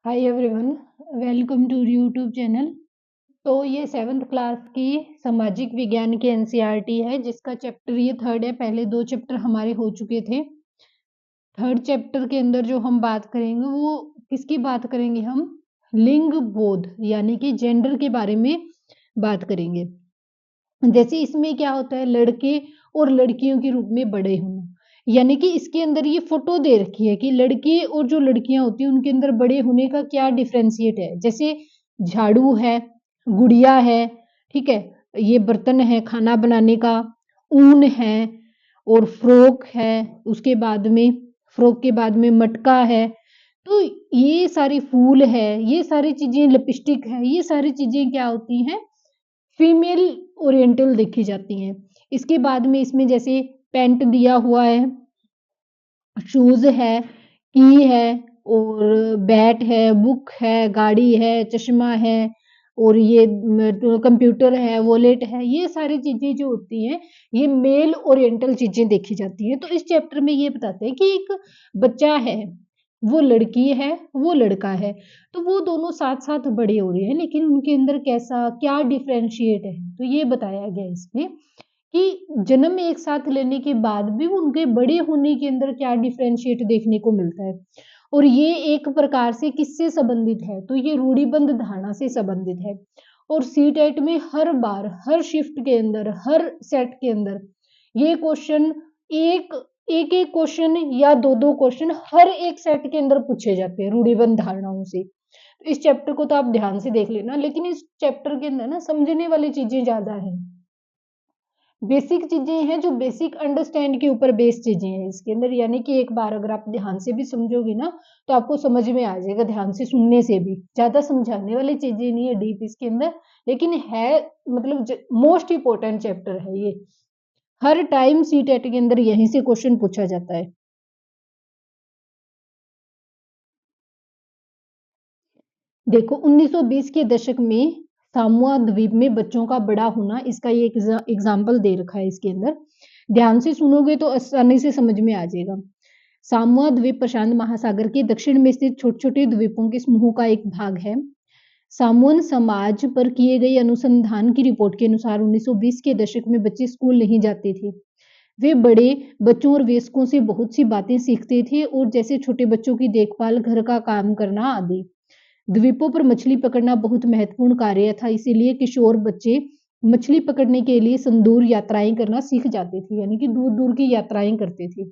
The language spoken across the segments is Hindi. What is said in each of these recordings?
Hi everyone, welcome to YouTube channel. तो ये 7th क्लास की सामाजिक विज्ञान की एनसीईआरटी है, जिसका चैप्टर ये थर्ड है। पहले 2 चैप्टर हमारे हो चुके थे। थर्ड चैप्टर के अंदर जो हम बात करेंगे वो किसकी बात करेंगे, हम लिंग बोध यानी कि जेंडर के बारे में बात करेंगे। जैसे इसमें क्या होता है, लड़के और लड़कियों के रूप में बड़े होना, यानी कि इसके अंदर ये फोटो दे रखी है कि लड़के और जो लड़कियां होती हैं उनके अंदर बड़े होने का क्या डिफरेंशिएट है। जैसे झाड़ू है, गुड़िया है, ठीक है, ये बर्तन है खाना बनाने का, ऊन है और फ्रॉक है, उसके बाद में फ्रॉक के बाद में मटका है। तो ये सारी फूल है, ये सारी चीजें, लिपस्टिक है, ये सारी चीजें क्या होती हैं, फीमेल ओरिएंटल देखी जाती हैं। इसके बाद में इसमें जैसे पेंट दिया हुआ है, शूज है, की है और बैट है, बुक है, गाड़ी है, चश्मा है और ये कंप्यूटर है, वॉलेट है, ये सारी चीजें जो होती हैं ये मेल ओरिएंटल चीजें देखी जाती हैं। तो इस चैप्टर में ये बताते हैं कि एक बच्चा है, वो लड़की है, वो लड़का है, तो वो दोनों साथ साथ बड़े हो रहे हैं, लेकिन उनके अंदर कैसा क्या डिफरेंशिएट है, तो ये बताया गया इसमें कि जन्म एक साथ लेने के बाद भी उनके बड़े होने के अंदर क्या डिफरेंशिएट देखने को मिलता है। और ये एक प्रकार से किससे संबंधित है, तो ये रूढ़िबद्ध धारणा से संबंधित है। और सी टेट में हर बार, हर शिफ्ट के अंदर, हर सेट के अंदर ये क्वेश्चन, एक एक एक क्वेश्चन या दो दो क्वेश्चन हर एक सेट के अंदर पूछे जाते हैं रूढ़िबद्ध धारणाओं से। तो इस चैप्टर को तो आप ध्यान से देख लेना, लेकिन इस चैप्टर के अंदर ना समझने वाली चीजें ज्यादा है, बेसिक चीजें हैं जो बेसिक अंडरस्टैंड के ऊपर बेस्ड चीजें हैं इसके अंदर। यानी कि एक बार अगर आप ध्यान से भी समझोगे ना तो आपको समझ में आ जाएगा, ध्यान से सुनने से भी। ज्यादा समझाने वाली चीजें नहीं है डीप इसके अंदर, लेकिन है मतलब मोस्ट इंपॉर्टेंट चैप्टर है ये। हर टाइम सी टेट के अंदर यहीं से क्वेश्चन पूछा जाता है। देखो 1920 के दशक में सामोआ द्वीप में बच्चों का बड़ा होना, इसका ये एग्जाम्पल दे रखा है इसके अंदर। ध्यान से सुनोगे तो आसानी से समझ में आ जाएगा। सामोआ द्वीप प्रशांत महासागर के दक्षिण में स्थित छोटे छोटे द्वीपों के समूह का एक भाग है। सामोअन समाज पर किए गए अनुसंधान की रिपोर्ट के अनुसार 1920 के दशक में बच्चे स्कूल नहीं जाते थे। वे बड़े बच्चों और वयस्कों से बहुत सी बातें सीखते थे, और जैसे छोटे बच्चों की देखभाल, घर का काम करना आदि। द्वीपों पर मछली पकड़ना बहुत महत्वपूर्ण कार्य था, इसीलिए किशोर बच्चे मछली पकड़ने के लिए संदूर यात्राएं करना सीख जाते थे, यानी कि दूर दूर की यात्राएं करते थे।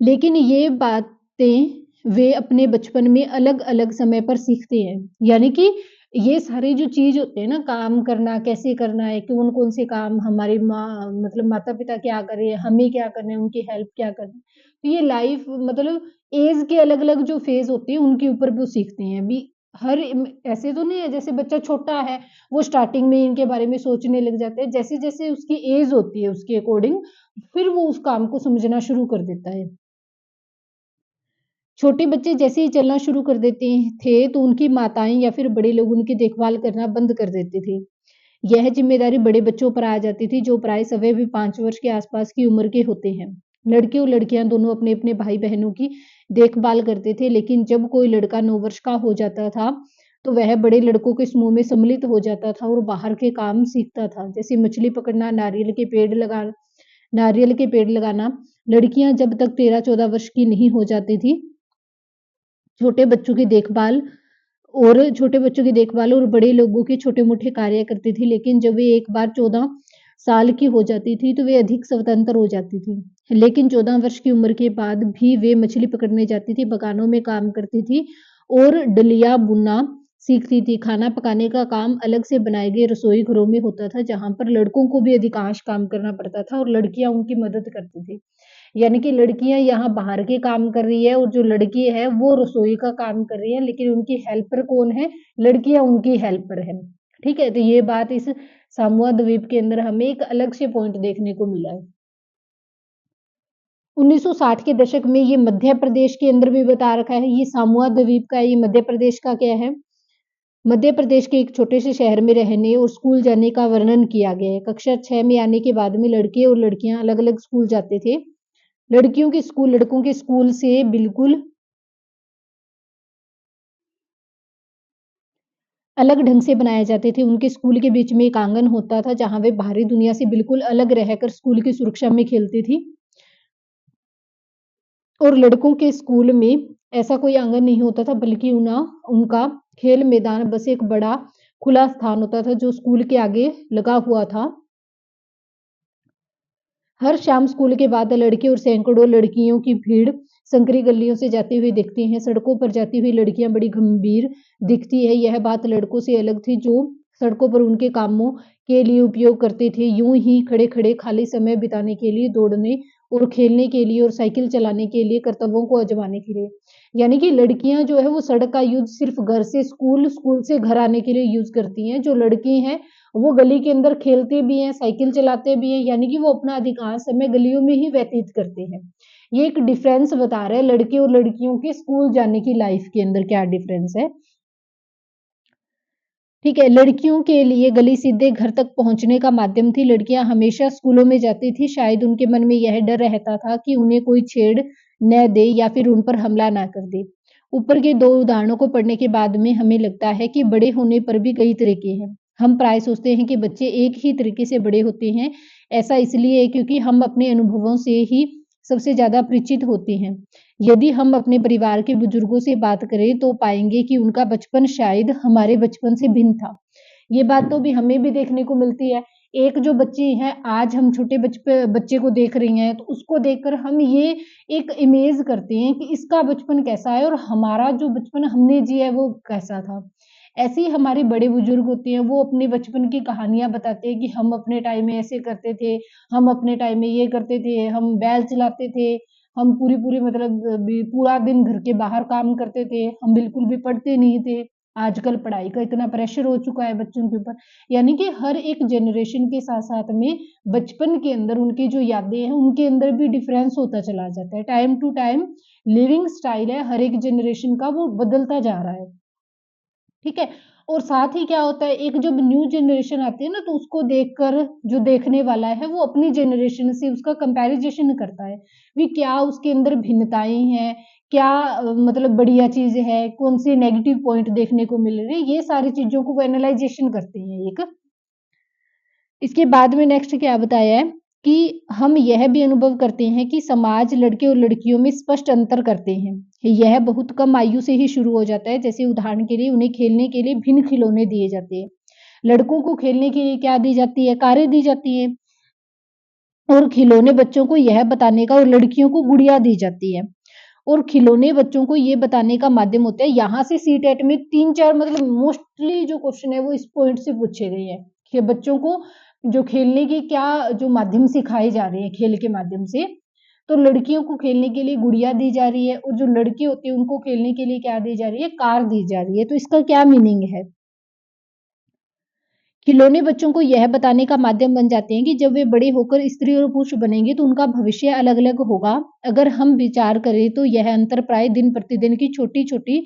लेकिन ये बातें वे अपने बचपन में अलग अलग समय पर सीखते हैं। यानी कि ये सारे जो चीज होते हैं ना, काम करना कैसे करना है, कौन कौन से काम हमारी माँ मतलब माता पिता क्या कर रहे हैं, हमें क्या करना है, उनकी हेल्प क्या करना है, तो ये लाइफ मतलब एज के अलग अलग जो फेज होते हैं उनके ऊपर भी वो सीखते हैं। अभी हर ऐसे तो नहीं है जैसे बच्चा छोटा है वो स्टार्टिंग में इनके बारे में सोचने लग जाते हैं, जैसे जैसे उसकी एज होती है उसके अकॉर्डिंग फिर वो उस काम को समझना शुरू कर देता है। छोटे बच्चे जैसे ही चलना शुरू कर देते थे तो उनकी माताएं या फिर बड़े लोग उनकी देखभाल करना बंद कर देते थे। यह जिम्मेदारी बड़े बच्चों पर आ जाती थी, जो प्राय सभी भी 5 वर्ष के आसपास की उम्र के होते हैं। लड़के और लड़कियां दोनों अपने अपने भाई बहनों की देखभाल करते थे, लेकिन जब कोई लड़का 9 वर्ष का हो जाता था तो वह बड़े लड़कों के समूह में सम्मिलित हो जाता था और बाहर के काम सीखता था, जैसे मछली पकड़ना, नारियल के पेड़ लगाना। लड़कियां जब तक 13-14 वर्ष की नहीं हो जाती थी, छोटे बच्चों की देखभाल छोटे बच्चों की देखभाल और बड़े लोगों के छोटे-मोटे कार्य करती थी, लेकिन जब वे एक बार 14 साल की हो जाती थी, तो वे अधिक स्वतंत्र हो जाती थी। लेकिन 14 वर्ष की उम्र के बाद भी वे मछली पकड़ने जाती थी, बगानों में काम करती थी और डलिया बुनना सीखती थी। खाना पकाने का काम अलग से बनाए गए रसोई घरों में होता था, जहाँ पर लड़कों को भी अधिकांश काम करना पड़ता था और लड़कियाँ उनकी मदद करती थी। यानी कि लड़कियां यहाँ बाहर के काम कर रही है और जो लड़की है वो रसोई का काम कर रही है, लेकिन उनकी हेल्पर कौन है, लड़कियां उनकी हेल्पर है। ठीक है, तो ये बात इस सामुआ द्वीप के अंदर हमें एक अलग से पॉइंट देखने को मिला है। 1960 के दशक में ये मध्य प्रदेश के अंदर भी बता रखा है, ये सामुआ द्वीप का, ये मध्य प्रदेश का क्या है, मध्य प्रदेश के एक छोटे से शहर में रहने और स्कूल जाने का वर्णन किया गया है। कक्षा 6 में आने के बाद में लड़के और लड़कियां अलग अलग स्कूल जाते थे। लड़कियों के स्कूल लड़कों के स्कूल से बिल्कुल अलग ढंग से बनाए जाते थे। उनके स्कूल के बीच में एक आंगन होता था जहाँ वे बाहरी दुनिया से बिल्कुल अलग रहकर स्कूल की सुरक्षा में खेलती थी। और लड़कों के स्कूल में ऐसा कोई आंगन नहीं होता था, बल्कि उनका खेल मैदान बस एक बड़ा खुला स्थान होता था जो स्कूल के आगे लगा हुआ था। हर शाम स्कूल के बाद लड़के और सैकड़ों लड़कियों की भीड़ संकरी गलियों से जाती हुई दिखती हैं। सड़कों पर जाती हुई लड़कियां बड़ी गंभीर दिखती है। यह बात लड़कों से अलग थी जो सड़कों पर उनके कामों के लिए उपयोग करते थे, यूं ही खड़े खड़े खाली समय बिताने के लिए, दौड़ने और खेलने के लिए और साइकिल चलाने के लिए, कर्तव्यों को आजमाने के लिए। यानी कि लड़कियां जो है वो सड़क का यूज सिर्फ घर से स्कूल, स्कूल से घर आने के लिए यूज करती हैं। जो लड़के हैं वो गली के अंदर खेलते भी हैं, साइकिल चलाते भी हैं, यानी कि वो अपना अधिकांश समय गलियों में ही व्यतीत करते हैं। ये एक डिफरेंस बता रहा है लड़के और लड़कियों के स्कूल जाने की लाइफ के अंदर क्या डिफरेंस है। ठीक है, लड़कियों के लिए गली सीधे घर तक पहुंचने का माध्यम थी। लड़कियां हमेशा स्कूलों में जाती थी। शायद उनके मन में यह डर रहता था कि उन्हें कोई छेड़ न दे या फिर उन पर हमला ना कर दे। ऊपर के दो उदाहरणों को पढ़ने के बाद में हमें लगता है कि बड़े होने पर भी कई तरीके हैं। हम प्राय सोचते हैं कि बच्चे एक ही तरीके से बड़े होते हैं। ऐसा इसलिए है क्योंकि हम अपने अनुभवों से ही सबसे ज्यादा परिचित होते हैं। यदि हम अपने परिवार के बुजुर्गों से बात करें तो पाएंगे कि उनका बचपन शायद हमारे बचपन से भिन्न था। ये बात तो भी हमें भी देखने को मिलती है। एक जो बच्ची है, आज हम छोटे बच्चे को देख रही हैं तो उसको देखकर हम ये एक इमेज करते हैं कि इसका बचपन कैसा है और हमारा जो बचपन हमने जिया है वो कैसा था। ऐसे ही हमारे बड़े बुजुर्ग होते हैं, वो अपने बचपन की कहानियां बताते हैं कि हम अपने टाइम में ऐसे करते थे, हम अपने टाइम में ये करते थे, हम बैल चलाते थे, हम पूरी पूरी मतलब पूरा दिन घर के बाहर काम करते थे, हम बिल्कुल भी पढ़ते नहीं थे। आजकल पढ़ाई का इतना प्रेशर हो चुका है बच्चों के ऊपर। यानी कि हर एक जनरेशन के साथ साथ में बचपन के अंदर उनकी जो यादें हैं उनके अंदर भी डिफरेंस होता चला जाता है। Time to time living style है हर एक जनरेशन का, वो बदलता जा रहा है। ठीक है। और साथ ही क्या होता है, एक जब न्यू जनरेशन आती है ना तो उसको देखकर जो देखने वाला है वो अपनी जनरेशन से उसका कंपैरिजन करता है भी क्या उसके अंदर भिन्नताएं हैं, क्या मतलब बढ़िया चीज है, कौन से नेगेटिव पॉइंट देखने को मिल रहे हैं। ये सारी चीजों को वो एनालाइजेशन करते हैं एक। इसके बाद में नेक्स्ट क्या बताया है कि हम यह भी अनुभव करते हैं कि समाज लड़के और लड़कियों में स्पष्ट अंतर करते हैं। यह बहुत कम आयु से ही शुरू हो जाता है। जैसे उदाहरण के लिए उन्हें खेलने के लिए भिन्न खिलौने दिए जाते हैं। लड़कों को खेलने के लिए क्या दी जाती है, कारें दी जाती है, और खिलौने बच्चों को यह बताने का, और लड़कियों को गुड़िया दी जाती है। और खिलौने बच्चों को ये बताने का माध्यम होता है। यहाँ से सीटेट में 3-4 मतलब मोस्टली जो क्वेश्चन है वो इस पॉइंट से पूछे गए हैं कि बच्चों को जो खेलने के क्या जो माध्यम सिखाए जा रहे हैं खेल के माध्यम से। तो लड़कियों को खेलने के लिए गुड़िया दी जा रही है और जो लड़के होते हैं उनको खेलने के लिए क्या दी जा रही है, कार दी जा रही है। तो इसका क्या मीनिंग है? खिलौने बच्चों को यह बताने का माध्यम बन जाते हैं कि जब वे बड़े होकर स्त्री और पुरुष बनेंगे तो उनका भविष्य अलग अलग होगा। अगर हम विचार करें तो यह अंतर प्राय दिन प्रतिदिन की छोटी छोटी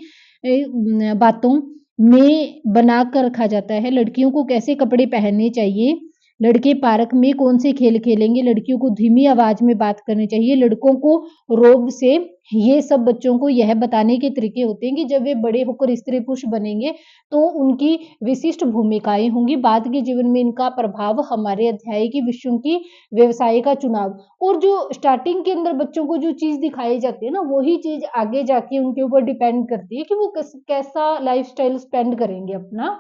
बातों में बना कर रखा जाता है। लड़कियों को कैसे कपड़े पहनने चाहिए, लड़के पार्क में कौन से खेल खेलेंगे, लड़कियों को धीमी आवाज में बात करनी चाहिए, लड़कों को रोब से, ये सब बच्चों को यह बताने के तरीके होते हैं कि जब वे बड़े होकर स्त्री पुरुष बनेंगे तो उनकी विशिष्ट भूमिकाएं होंगी। बाद के जीवन में इनका प्रभाव हमारे अध्याय की विषयों की व्यवसाय का चुनाव। और जो स्टार्टिंग के अंदर बच्चों को जो चीज दिखाई जाती है ना वही चीज आगे जाके उनके ऊपर डिपेंड करती है कि वो कैसा लाइफ स्टाइल स्पेंड करेंगे अपना,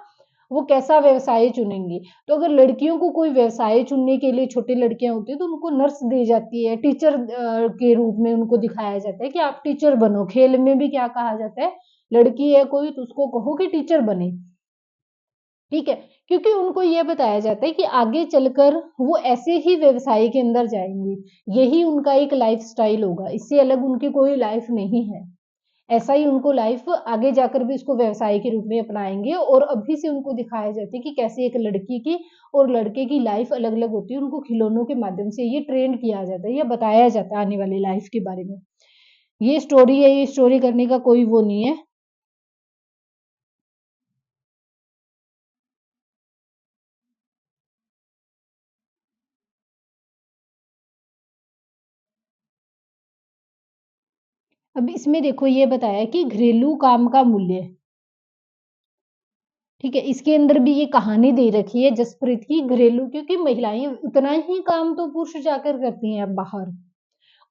वो कैसा व्यवसाय चुनेंगे। तो अगर लड़कियों को कोई व्यवसाय चुनने के लिए, छोटी लड़कियां होती है तो उनको नर्स दी जाती है, टीचर के रूप में उनको दिखाया जाता है कि आप टीचर बनो। खेल में भी क्या कहा जाता है, लड़की है कोई तो उसको कहो कि टीचर बने। ठीक है, क्योंकि उनको ये बताया जाता है कि आगे चलकर वो ऐसे ही व्यवसाय के अंदर जाएंगे, यही उनका एक लाइफ स्टाइल होगा, इससे अलग उनकी कोई लाइफ नहीं है। ऐसा ही उनको लाइफ आगे जाकर भी उसको व्यवसाय के रूप में अपनाएंगे। और अभी से उनको दिखाया जाता है कि कैसे एक लड़की की और लड़के की लाइफ अलग अलग होती है। उनको खिलौनों के माध्यम से ये ट्रेंड किया जाता है, ये बताया जाता है आने वाली लाइफ के बारे में। ये स्टोरी है, ये स्टोरी करने का कोई वो नहीं है। अब इसमें देखो ये बताया कि घरेलू काम का मूल्य, ठीक है, इसके अंदर भी ये कहानी दे रखी है जसप्रीत की घरेलू, क्योंकि महिलाएं उतना ही काम तो पुरुष जाकर करती हैं अब बाहर,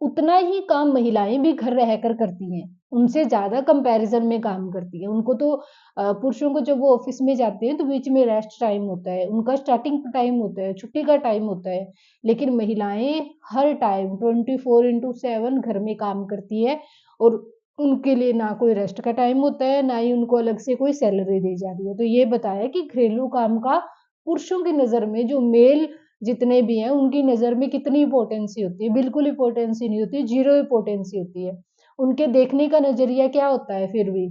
उतना ही काम महिलाएं भी घर रहकर करती हैं, उनसे ज्यादा कंपैरिजन में काम करती है। उनको तो पुरुषों को जब वो ऑफिस में जाते हैं तो बीच में रेस्ट टाइम होता है, उनका स्टार्टिंग टाइम होता है, छुट्टी का टाइम होता है, लेकिन महिलाएं हर टाइम 24/7 घर में काम करती है, और उनके लिए ना कोई रेस्ट का टाइम होता है, ना ही उनको अलग से कोई सैलरी दी जाती है। तो ये बताया कि घरेलू काम का पुरुषों की नजर में, जो मेल जितने भी हैं उनकी नजर में कितनी इंपॉर्टेंसी होती है, बिल्कुल इंपॉर्टेंसी नहीं होती, जीरो इंपॉर्टेंसी होती है। उनके देखने का नजरिया क्या होता है फिर भी,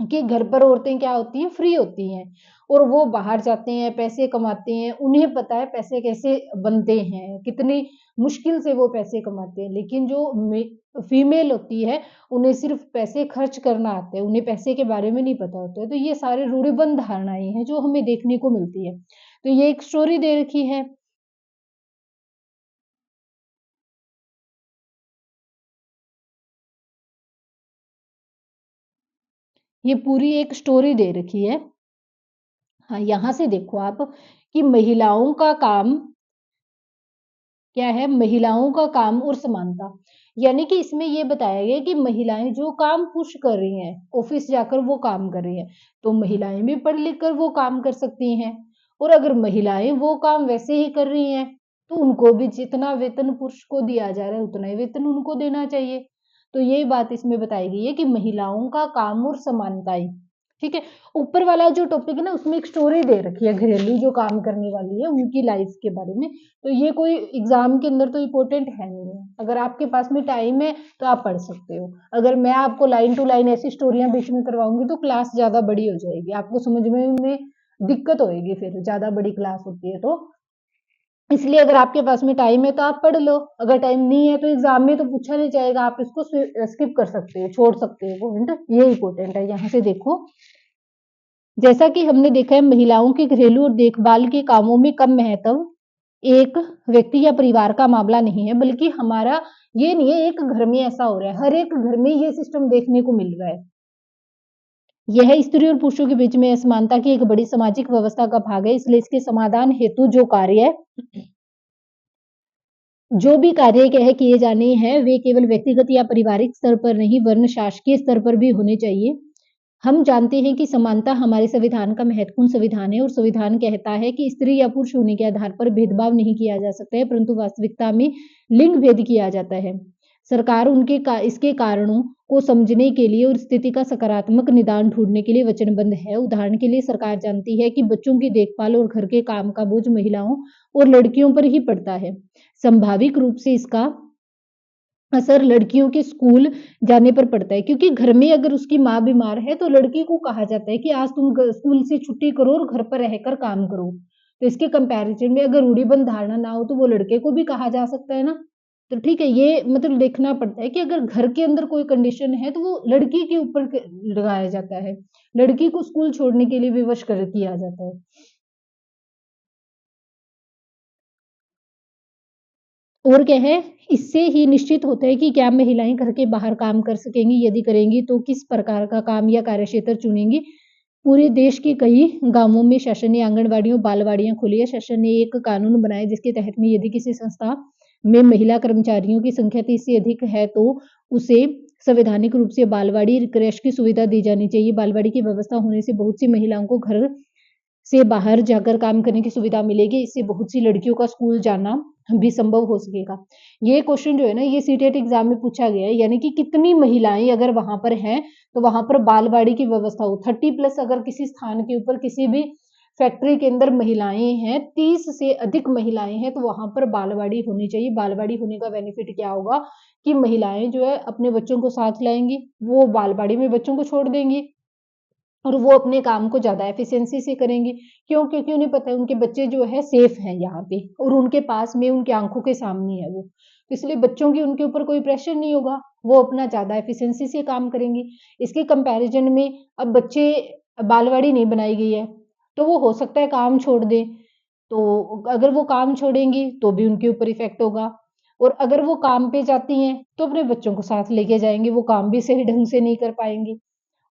कि घर पर औरतें क्या होती हैं, फ्री होती हैं, और वो बाहर जाते हैं, पैसे कमाते हैं, उन्हें पता है पैसे कैसे बनते हैं, कितनी मुश्किल से वो पैसे कमाते हैं। लेकिन जो फीमेल होती है, उन्हें सिर्फ पैसे खर्च करना आता है, उन्हें पैसे के बारे में नहीं पता होता है। तो ये सारे रूढ़िबद्ध धारणाएं हैं जो हमें देखने को मिलती है। तो ये एक स्टोरी दे रखी है। ये पूरी एक स्टोरी दे रखी है। हाँ, यहाँ से देखो आप कि महिलाओं का काम क्या है, महिलाओं का काम और समानता। यानी कि इसमें ये बताया गया कि महिलाएं जो काम पुरुष कर रही हैं, ऑफिस जाकर वो काम कर रही हैं, तो महिलाएं भी पढ़ लिख कर वो काम कर सकती हैं। और अगर महिलाएं वो काम वैसे ही कर रही हैं, तो उनको भी जितना वेतन पुरुष को दिया जा रहा है उतना ही वेतन उनको देना चाहिए। तो ये बात इसमें बताई गई है कि महिलाओं का काम और समानताएं। ठीक है, ऊपर वाला जो टॉपिक है ना, उसमें एक स्टोरी दे रखी है घरेलू जो काम करने वाली है उनकी लाइफ के बारे में। तो ये कोई एग्जाम के अंदर तो इम्पोर्टेंट है नहीं है, अगर आपके पास में टाइम है तो आप पढ़ सकते हो। अगर मैं आपको लाइन टू लाइन ऐसी स्टोरियां बीच में करवाऊंगी तो क्लास ज्यादा बड़ी हो जाएगी, आपको समझ में दिक्कत होएगी, फिर ज्यादा बड़ी क्लास होती है तो। इसलिए अगर आपके पास में टाइम है तो आप पढ़ लो, अगर टाइम नहीं है तो एग्जाम में तो पूछा नहीं जाएगा, आप इसको स्किप कर सकते हो, छोड़ सकते हो पॉइंट, ये इंपॉर्टेंट है। यहाँ से देखो, जैसा कि हमने देखा है महिलाओं के घरेलू और देखभाल के कामों में कम महत्व एक व्यक्ति या परिवार का मामला नहीं है, बल्कि हमारा ये नहीं है एक घर में ऐसा हो रहा है, हर एक घर में ये सिस्टम देखने को मिल रहा है। यह स्त्री और पुरुषों के बीच में असमानता की एक बड़ी सामाजिक व्यवस्था का भाग है, इसलिए इसके समाधान हेतु जो भी कार्य कह किए जाने हैं वे केवल व्यक्तिगत या पारिवारिक स्तर पर नहीं वरन शासकीय स्तर पर भी होने चाहिए। हम जानते हैं कि समानता हमारे संविधान का महत्वपूर्ण संविधान है, और संविधान कहता है कि स्त्री या पुरुष होने के आधार पर भेदभाव नहीं किया जा सकता है, परंतु वास्तविकता में लिंग भेद किया जाता है। सरकार इसके कारणों को समझने के लिए और स्थिति का सकारात्मक निदान ढूंढने के लिए वचनबद्ध है। उदाहरण के लिए सरकार जानती है कि बच्चों की देखभाल और घर के काम का बोझ महिलाओं और लड़कियों पर ही पड़ता है। संभाविक रूप से इसका असर लड़कियों के स्कूल जाने पर पड़ता है, क्योंकि घर में अगर उसकी माँ बीमार है तो लड़की को कहा जाता है कि आज तुम स्कूल से छुट्टी करो और घर पर रहकर काम करो। तो इसके कंपैरिजन में अगर रूढ़िबद्ध धारणा ना हो तो वो लड़के को भी कहा जा सकता है ना। तो ठीक है, ये मतलब देखना पड़ता है कि अगर घर के अंदर कोई कंडीशन है तो वो लड़की के ऊपर लगाया जाता है, लड़की को स्कूल छोड़ने के लिए विवश कर किया जाता है। और क्या है, इससे ही निश्चित होता है कि क्या महिलाएं घर के बाहर काम कर सकेंगी, यदि करेंगी तो किस प्रकार का काम या कार्यक्षेत्र चुनेंगी। पूरे देश के कई गांवों में शासन ने आंगनबाड़ियों बालवाड़ियां खोली है। शासन ने एक कानून बनाया जिसके तहत में यदि किसी संस्था में महिला कर्मचारियों की संख्या 30 से अधिक है तो उसे संवैधानिक रूप से बालवाड़ी क्रैश की सुविधा दी जानी चाहिए। बालवाड़ी की व्यवस्था होने से बहुत सी महिलाओं को घर से बाहर जाकर काम करने की सुविधा मिलेगी, इससे बहुत सी लड़कियों का स्कूल जाना भी संभव हो सकेगा। ये क्वेश्चन जो है ना, ये सीटेट एग्जाम में पूछा गया है, यानी कि कितनी महिलाएं अगर वहां पर हैं तो वहां पर बालवाड़ी की व्यवस्था हो। 30+ अगर किसी स्थान के ऊपर किसी भी फैक्ट्री के अंदर महिलाएं हैं, 30 से अधिक महिलाएं हैं, तो वहां पर बालवाड़ी होनी चाहिए। बालवाड़ी होने का बेनिफिट क्या होगा कि महिलाएं जो है अपने बच्चों को साथ लाएंगी, वो बालवाड़ी में बच्चों को छोड़ देंगी और वो अपने काम को ज्यादा एफिशिएंसी से करेंगी। क्यों? क्योंकि उन्हें पता है उनके बच्चे जो है सेफ हैं यहाँ पे, और उनके पास में उनकी आंखों के सामने है वो, तो इसलिए बच्चों की उनके ऊपर कोई प्रेशर नहीं होगा, वो अपना ज्यादा एफिशिएंसी से काम करेंगी। इसके कंपैरिजन में अब बच्चे, बालवाड़ी नहीं बनाई गई है तो वो हो सकता है काम छोड़ दें, तो अगर वो काम छोड़ेंगी तो भी उनके ऊपर इफेक्ट होगा। और अगर वो काम पे जाती हैं तो अपने बच्चों को साथ लेके जाएंगे, वो काम भी सही ढंग से नहीं कर पाएंगी।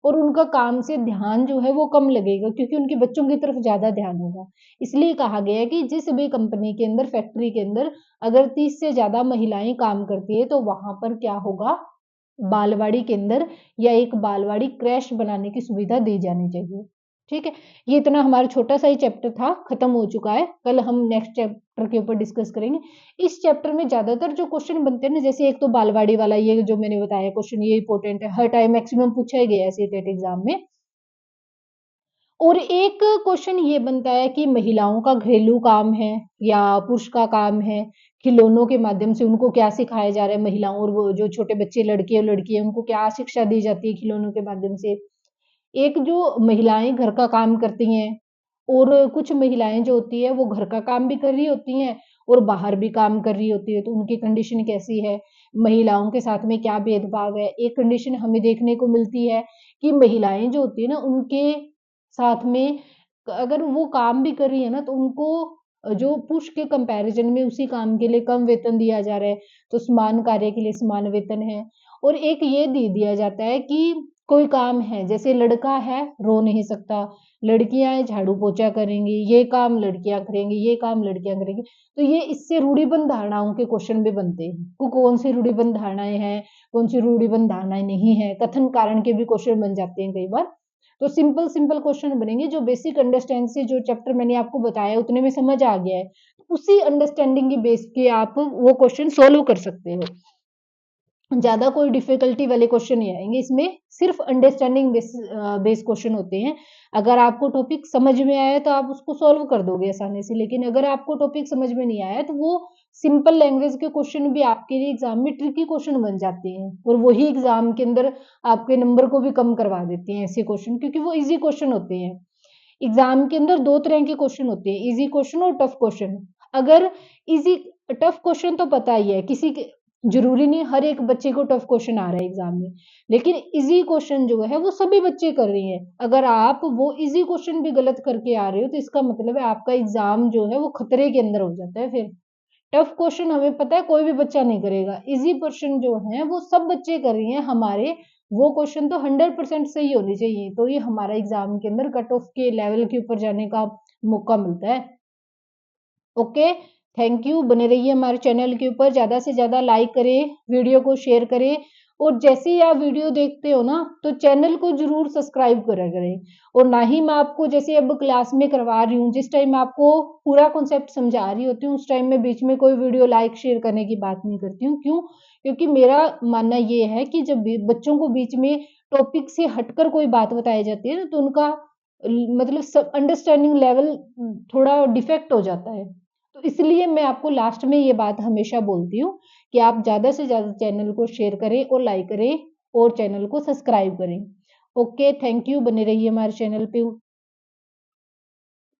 और उनका काम से ध्यान जो है वो कम लगेगा, क्योंकि उनके बच्चों की तरफ ज्यादा ध्यान होगा। इसलिए कहा गया है कि जिस भी कंपनी के अंदर, फैक्ट्री के अंदर अगर 30 से ज्यादा महिलाएं काम करती है तो वहां पर क्या होगा, बालवाड़ी के अंदर या एक बालवाड़ी क्रैश बनाने की सुविधा दी जानी चाहिए। ठीक है, ये इतना हमारा छोटा सा ही चैप्टर था, खत्म हो चुका है। कल हम नेक्स्ट चैप्टर के ऊपर डिस्कस करेंगे। इस चैप्टर में ज्यादातर जो क्वेश्चन बनते हैं ना, जैसे एक तो बालवाड़ी वाला, ये जो मैंने बताया क्वेश्चन, ये इंपॉर्टेंट है, हर टाइम मैक्सिमम पूछा ही गया है सीटेट एग्जाम में। और एक क्वेश्चन ये बनता है कि महिलाओं का घरेलू काम है या पुरुष का काम है, खिलौनों के माध्यम से उनको क्या सिखाया जा रहा है महिलाओं, और वो जो छोटे बच्चे लड़के और लड़कियां उनको क्या शिक्षा दी जाती है खिलौनों के माध्यम से। एक जो महिलाएं घर का काम करती हैं, और कुछ महिलाएं जो होती है वो घर का काम भी कर रही होती हैं और बाहर भी काम कर रही होती है, तो उनकी कंडीशन कैसी है, महिलाओं के साथ में क्या भेदभाव है। एक कंडीशन हमें देखने को मिलती है कि महिलाएं जो होती है ना, उनके साथ में अगर वो काम भी कर रही है ना, तो उनको जो पुरुष के कंपैरिजन में उसी काम के लिए कम वेतन दिया जा रहा है, तो समान कार्य के लिए समान वेतन है। और एक ये दे दिया जाता है कि कोई काम है, जैसे लड़का है रो नहीं सकता, लड़कियां झाड़ू पोछा करेंगी, ये काम लड़कियां करेंगी, ये काम लड़कियां करेंगी। तो ये इससे रूढ़िबद्ध धारणाओं के क्वेश्चन भी बनते हैं, को कौन सी रूढ़िबद्ध धारणाएं हैं, कौन सी रूढ़िबद्ध धारणाएं नहीं है, कथन कारण के भी क्वेश्चन बन जाते हैं कई बार। तो सिंपल सिंपल क्वेश्चन बनेंगे, जो बेसिक अंडरस्टैंड से जो चैप्टर मैंने आपको बताया उतने में समझ आ गया है, उसी अंडरस्टैंडिंग की बेस के आप वो क्वेश्चन सोल्व कर सकते हो। ज्यादा कोई डिफिकल्टी वाले क्वेश्चन नहीं आएंगे इसमें, सिर्फ अंडरस्टैंडिंग बेस क्वेश्चन होते हैं। अगर आपको टॉपिक समझ में आया तो आप उसको सॉल्व कर दोगे आसानी से, लेकिन अगर आपको टॉपिक समझ में नहीं आया तो वो सिंपल लैंग्वेज के क्वेश्चन भी आपके लिए एग्जाम में ट्रिकी क्वेश्चन बन जाते हैं, और वही एग्जाम के अंदर आपके नंबर को भी कम करवा देते हैं ऐसे क्वेश्चन, क्योंकि वो इजी क्वेश्चन होते हैं। एग्जाम के अंदर दो तरह के क्वेश्चन होते हैं, इजी क्वेश्चन और टफ क्वेश्चन। अगर इजी टफ क्वेश्चन तो पता ही है, किसी के जरूरी नहीं हर एक बच्चे को टफ क्वेश्चन आ रहा है एग्जाम में, लेकिन इजी क्वेश्चन जो है वो सभी बच्चे कर रही हैं। अगर आप वो इजी क्वेश्चन भी गलत करके आ रहे हो तो इसका मतलब है आपका एग्जाम जो है वो खतरे के अंदर हो जाता है। फिर टफ क्वेश्चन हमें पता है कोई भी बच्चा नहीं करेगा, इजी क्वेश्चन जो है वो सब बच्चे कर रही हैं हमारे, वो क्वेश्चन तो 100% सही होने चाहिए, तो ये हमारा एग्जाम के अंदर कट ऑफ के लेवल के ऊपर जाने का मौका मिलता है। Okay, thank you. बने रहिए हमारे चैनल के ऊपर, ज्यादा से ज्यादा लाइक करें, वीडियो को शेयर करें, और जैसे ही आप वीडियो देखते हो ना तो चैनल को जरूर सब्सक्राइब करा करें। और ना ही मैं आपको जैसे अब क्लास में करवा रही हूँ, जिस टाइम आपको पूरा कॉन्सेप्ट समझा रही होती हूँ उस टाइम में बीच में कोई वीडियो लाइक शेयर करने की बात नहीं करती हूँ। क्यों? क्योंकि मेरा मानना ये है कि जब बच्चों को बीच में टॉपिक से हटकर कोई बात बताई जाती है ना, तो उनका मतलब सब अंडरस्टैंडिंग लेवल थोड़ा डिफेक्ट हो जाता है। तो इसलिए मैं आपको लास्ट में ये बात हमेशा बोलती हूँ कि आप ज्यादा से ज्यादा चैनल को शेयर करें और लाइक करें और चैनल को सब्सक्राइब करें। Okay, thank you. बने रहिए हमारे चैनल पे।